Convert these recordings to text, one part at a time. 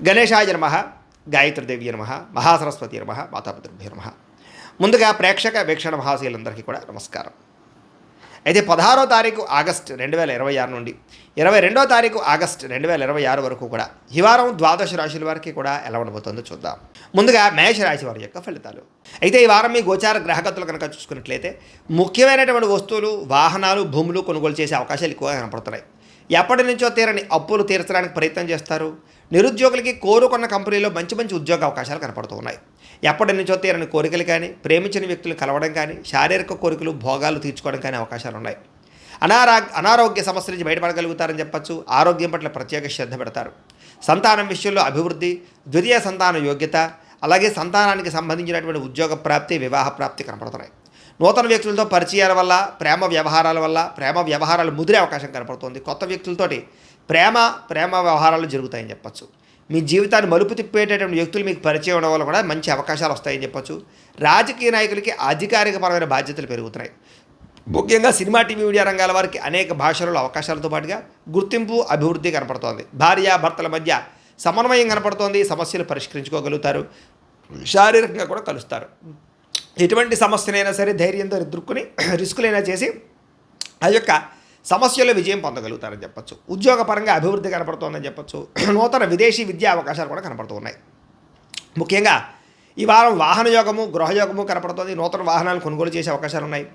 గణేశాయ నమః, గాయత్రీదేవి నమః, మహాసరస్వతి నమః, మాతాపితృభ్యో నమః. ముందుగా ప్రేక్షక వీక్షణ మహాశీలందరికీ కూడా నమస్కారం. అయితే 16వ తారీఖు ఆగస్టు 2026 నుండి 22వ తారీఖు ఆగస్టు 2026 వరకు కూడా ఈ వారం ద్వాదశ రాశుల వారికి కూడా ఎలా ఉండబోతుందో చూద్దాం. ముందుగా మేషరాశి వారి యొక్క ఫలితాలు. అయితే ఈ వారం మీ గోచార గ్రహగతులు కనుక చూసుకున్నట్లయితే ముఖ్యమైనటువంటి వస్తువులు, వాహనాలు, భూములు కొనుగోలు చేసే అవకాశాలు ఎక్కువగా కనపడుతున్నాయి. ఎప్పటి నుంచో తీరని అప్పులు తీర్చడానికి ప్రయత్నం చేస్తారు. నిరుద్యోగులకి కోరుకున్న కంపెనీలో మంచి మంచి ఉద్యోగ అవకాశాలు కనపడుతూ ఉన్నాయి. ఎప్పటి నుంచో తీరని కోరికలు కానీ, ప్రేమించిన వ్యక్తులు కలవడం కానీ, శారీరక కోరికలు, భోగాలు తీర్చుకోవడం కానీ అవకాశాలు ఉన్నాయి. అనారోగ్య సమస్యల నుంచి బయటపడగలుగుతారని చెప్పచ్చు. ఆరోగ్యం పట్ల ప్రత్యేక శ్రద్ధ పెడతారు. సంతానం విషయంలో అభివృద్ధి, ద్వితీయ సంతాన యోగ్యత, అలాగే సంతానానికి సంబంధించినటువంటి ఉద్యోగ ప్రాప్తి, వివాహ ప్రాప్తి కనపడుతున్నాయి. నూతన వ్యక్తులతో పరిచయాల వల్ల, ప్రేమ వ్యవహారాలు ముదిరే అవకాశం కనపడుతుంది. కొత్త వ్యక్తులతోటి ప్రేమ వ్యవహారాలు జరుగుతాయని చెప్పచ్చు. మీ జీవితాన్ని మలుపు తిప్పేటటువంటి వ్యక్తులు మీకు పరిచయం అవడం వల్ల కూడా మంచి అవకాశాలు వస్తాయని చెప్పచ్చు. రాజకీయ నాయకులకి అధికారికపరమైన బాధ్యతలు పెరుగుతున్నాయి. ముఖ్యంగా సినిమా, టీవీ, మీడియా రంగాల వారికి అనేక భాషలలో అవకాశాలతో పాటుగా గుర్తింపు, అభివృద్ధి కనపడుతోంది. భార్యాభర్తల మధ్య సమన్వయం కనపడుతోంది. సమస్యలు పరిష్కరించుకోగలుగుతారు. శారీరకంగా కూడా కలుస్తారు. ఎటువంటి సమస్యనైనా సరే ధైర్యంతో ఎదుర్కొని రిస్కులైనా చేసి ఆ యొక్క సమస్యల్లో విజయం పొందగలుగుతారని చెప్పచ్చు. ఉద్యోగపరంగా అభివృద్ధి కనపడుతోందని చెప్పచ్చు. నూతన విదేశీ విద్యా అవకాశాలు కూడా కనపడుతూ ఉన్నాయి. ముఖ్యంగా ఈ వారం వాహన యోగము, గృహయోగము కనపడుతుంది. నూతన వాహనాలు కొనుగోలు చేసే అవకాశాలు ఉన్నాయి.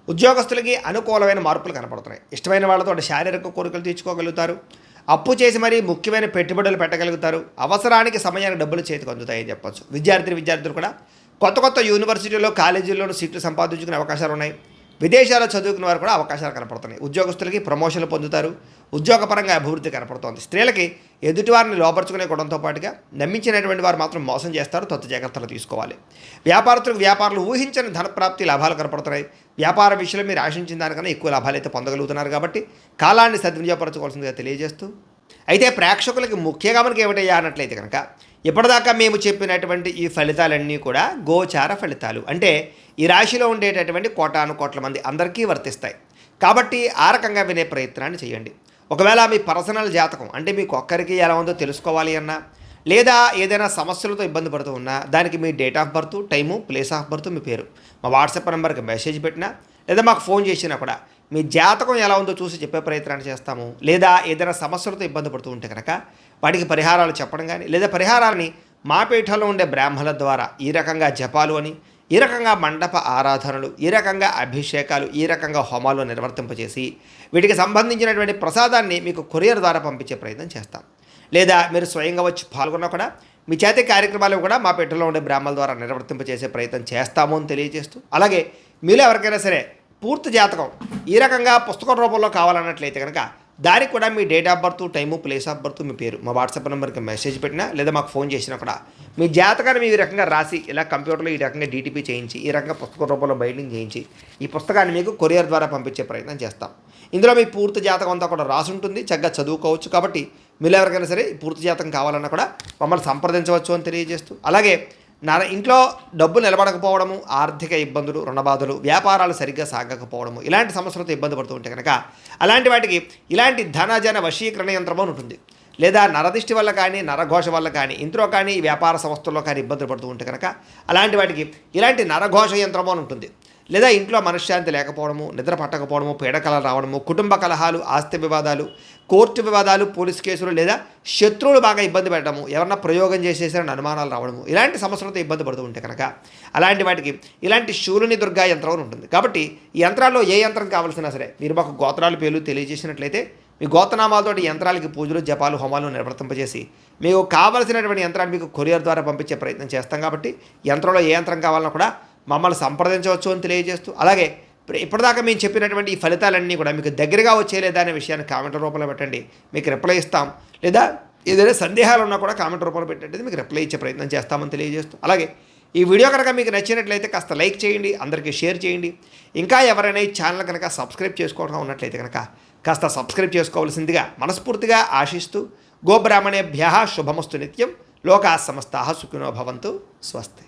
ఉద్యోగస్తులకి అనుకూలమైన మార్పులు కనపడుతున్నాయి. ఇష్టమైన వాళ్ళతో శారీరక కోరికలు తీర్చుకోగలుగుతారు. అప్పు చేసి మరీ ముఖ్యమైన పెట్టుబడులు పెట్టగలుగుతారు. అవసరానికి సమయానికి డబ్బులు చేతికి అందుతాయని చెప్పచ్చు. విద్యార్థులు కూడా కొత్త యూనివర్సిటీలో, కాలేజీల్లోనూ సీట్లు సంపాదించుకునే అవకాశాలు ఉన్నాయి. విదేశాల్లో చదువుకునే వారు కూడా అవకాశాలు కనపడుతున్నాయి. ఉద్యోగస్తులకి ప్రమోషన్లు పొందుతారు. ఉద్యోగపరంగా అభివృద్ధి కనపడుతోంది. స్త్రీలకి ఎదుటివారిని లోపరుచుకునే గుణంతో పాటుగా నమ్మించినటువంటి వారు మాత్రం మోసం చేస్తారు. తొత్తు జాగ్రత్తలు తీసుకోవాలి. వ్యాపారస్తులకు వ్యాపారాలు ఊహించని ధనప్రాప్తి, లాభాలు కనపడుతున్నాయి. వ్యాపార విషయంలో మీరు ఆశించిన దానికన్నా ఎక్కువ లాభాలు అయితే పొందగలుగుతున్నారు. కాబట్టి కాలాన్ని సద్వినియోగపరచుకోవాల్సిందిగా తెలియజేస్తూ, అయితే ప్రేక్షకులకి ముఖ్యంగా మనకి ఏమిటయ్యా అన్నట్లయితే కనుక ఇప్పటిదాకా మేము చెప్పినటువంటి ఈ ఫలితాలన్నీ కూడా గోచార ఫలితాలు. అంటే ఈ రాశిలో ఉండేటటువంటి కోటాను కోట్ల మంది అందరికీ వర్తిస్తాయి. కాబట్టి ఆ రకంగా వినే ప్రయత్నాన్ని చేయండి. ఒకవేళ మీ పర్సనల్ జాతకం అంటే మీకు ఒక్కరికి ఎలా ఉందో తెలుసుకోవాలి అన్నా, లేదా ఏదైనా సమస్యలతో ఇబ్బంది పడుతూ ఉన్నా, దానికి మీ date of birth, time, place of birth, మీ పేరు మా వాట్సాప్ నెంబర్కి మెసేజ్ పెట్టినా, లేదా మాకు ఫోన్ చేసినా కూడా మీ జాతకం ఎలా ఉందో చూసి చెప్పే ప్రయత్నాన్ని చేస్తాము. లేదా ఏదైనా సమస్యలతో ఇబ్బంది పడుతూ ఉంటే కనుక వాటికి పరిహారాలు చెప్పడం కానీ, లేదా పరిహారాలని మా పీఠంలో ఉండే బ్రాహ్మణుల ద్వారా ఈ రకంగా జపాలు అని, ఈ రకంగా మండప ఆరాధనలు, ఈ రకంగా అభిషేకాలు, ఈ రకంగా హోమాలు నిర్వర్తింపజేసి వీటికి సంబంధించినటువంటి ప్రసాదాన్ని మీకు కొరియర్ ద్వారా పంపించే ప్రయత్నం చేస్తాం. లేదా మీరు స్వయంగా వచ్చి పాల్గొన్నా కూడా మీ చేతి కార్యక్రమాలు కూడా మా పీఠంలో ఉండే బ్రాహ్మణుల ద్వారా నిర్వర్తింపజేసే ప్రయత్నం చేస్తాము అని తెలియజేస్తూ, అలాగే మీలో ఎవరికైనా సరే పూర్తి జాతకం ఈ రకంగా పుస్తకం రూపంలో కావాలన్నట్లయితే కనుక దానికి కూడా మీ date of birth, time, place of birth, మీ పేరు మా వాట్సాప్ నెంబర్కి మెసేజ్ పెట్టినా, లేదా మాకు ఫోన్ చేసినా కూడా మీ జాతకాన్ని మీ రకంగా రాసి ఇలా కంప్యూటర్లో ఈ రకంగా డీటీపీ చేయించి, ఈ రకంగా పుస్తక రూపంలో బైండింగ్ చేయించి ఈ పుస్తకాన్ని మీకు కొరియర్ ద్వారా పంపించే ప్రయత్నం చేస్తాం. ఇందులో మీ పూర్తి జాతకం అంతా కూడా రాసి ఉంటుంది. చక్కగా చదువుకోవచ్చు. కాబట్టి మీరు ఎవరికైనా సరే పూర్తి జాతకం కావాలన్నా కూడా మమ్మల్ని సంప్రదించవచ్చు అని తెలియజేస్తూ, అలాగే ఇంట్లో డబ్బు నిలబడకపోవడము, ఆర్థిక ఇబ్బందులు, రుణబాధలు, వ్యాపారాలు సరిగ్గా సాగకపోవడము, ఇలాంటి సమస్యలతో ఇబ్బంది పడుతూ ఉంటే కనుక అలాంటి వాటికి ఇలాంటి ధనజన వశీకరణ యంత్రము ఉంటుంది. లేదా నరదిష్టి వల్ల కానీ, నరఘోష వల్ల కానీ, ఇంట్లో కానీ, వ్యాపార సంస్థల్లో కానీ ఇబ్బందులు పడుతూ ఉంటే కనుక అలాంటి వాటికి ఇలాంటి నరఘోష యంత్రము అని ఉంటుంది. లేదా ఇంట్లో మనశ్శాంతి లేకపోవడము, నిద్ర పట్టకపోవడము, పీడకలలు రావడము, కుటుంబ కలహాలు, ఆస్తి వివాదాలు, కోర్టు వివాదాలు, పోలీస్ కేసులు, లేదా శత్రువులు బాగా ఇబ్బంది పెట్టడము, ఎవరన్నా ప్రయోగం చేసేసారని అనుమానాలు రావడము, ఇలాంటి సమస్యలతో ఇబ్బంది పడుతూ ఉంటే కనుక అలాంటి వాటికి ఇలాంటి శూలుని దుర్గా యంత్రం ఉంటుంది. కాబట్టి ఈ యంత్రాల్లో ఏ యంత్రం కావాల్సినా సరే మీరు మాకు గోత్రాలు, పేర్లు తెలియజేసినట్లయితే మీ గోత్రనామాలతోటి యంత్రాలకి పూజలు, జపాలు, హోమాలు నిర్వర్తింపజేసి మీకు కావలసినటువంటి యంత్రాన్ని మీకు కొరియర్ ద్వారా పంపించే ప్రయత్నం చేస్తాం. కాబట్టి యంత్రంలో ఏ యంత్రం కావాలన్నా కూడా మమ్మల్ని సంప్రదించవచ్చు అని తెలియజేస్తూ, అలాగే ఇప్పటిదాకా మేము చెప్పినటువంటి ఈ ఫలితాలన్నీ కూడా మీకు దగ్గరగా వచ్చేలేదా అనే విషయాన్ని కామెంట్ రూపంలో పెట్టండి. మీకు రిప్లై ఇస్తాం. లేదా ఏదైనా సందేహాలు ఉన్నా కూడా కామెంట్ రూపంలో పెట్టండి, మీకు రిప్లై ఇచ్చే ప్రయత్నం చేస్తామని తెలియజేస్తూ, అలాగే ఈ వీడియో కనుక మీకు నచ్చినట్లయితే కాస్త లైక్ చేయండి, అందరికీ షేర్ చేయండి. ఇంకా ఎవరైనా ఈ ఛానల్ కనుక సబ్స్క్రైబ్ చేసుకోవడం ఉన్నట్లయితే కనుక కాస్త సబ్స్క్రైబ్ చేసుకోవాల్సిందిగా మనస్ఫూర్తిగా ఆశిస్తూ, గోబ్రాహ్మణేభ్యః శుభమస్తు నిత్యం, లోకాः సమస్తాः సుఖినో భవంతు. స్వస్తి.